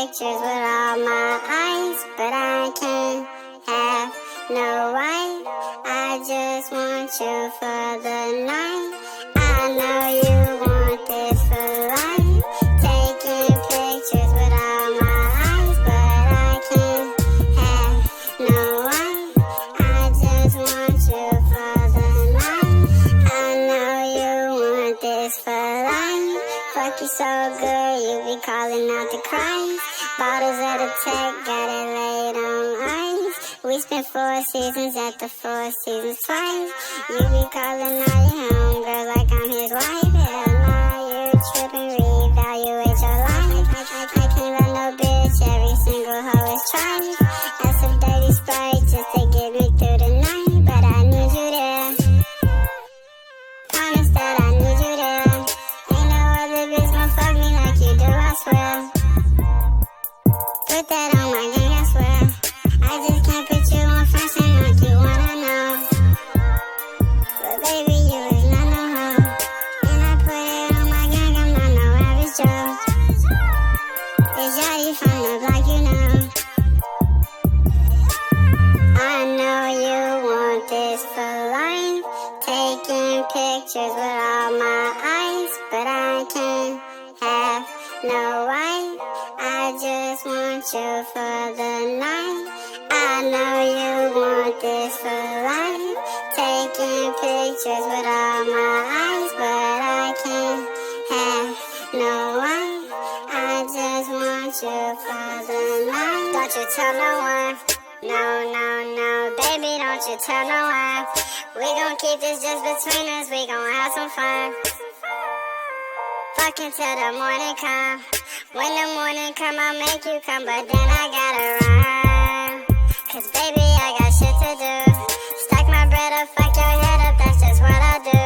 pictures with all my eyes, but I can't have no wife. I just want you for the night. I know you want this for life. Taking pictures with all my eyes, but I can't have no wife. I just want you for the night. I know you want this for life. Fuck you so good, you be calling out the Christ. Bottles of the tech, got it laid on ice. We spent 4 seasons at the Four Seasons twice. You be calling all your homegirls like I'm his wife. Hell nah, you tripping, reevaluate your life. I can't love no bitch, every single hoe is trying. That's a dirty sprite just to get me through the night. But I need you there. Promise that I need you there. Ain't no other bitch gon' fuck me like you do, I swear. Put that on my gang, I swear. I just can't put you on first and like you wanna know. But baby, you is not no hoe. And I put it on my gang, I'm not no average Joe. It's Yachty from the block, you know. I know you want this for life. Taking pictures with all my eyes, but I can't have no wife. I just want you for the night. I know you want this for life. Taking pictures with all my eyes, but I can't have no wife. I just want you for the night. Don't you tell no one. No, no, no, baby, don't you tell no one. We gon' keep this just between us, we gon' have some fun. Fuck until the morning come. When the morning come, I'll make you come, but then I gotta run. Cause baby, I got shit to do. Stack my bread up, fuck your head up, that's just what I do.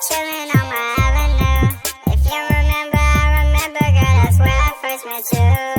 Chillin' on my avenue. If you remember, I remember, girl, that's where I first met you.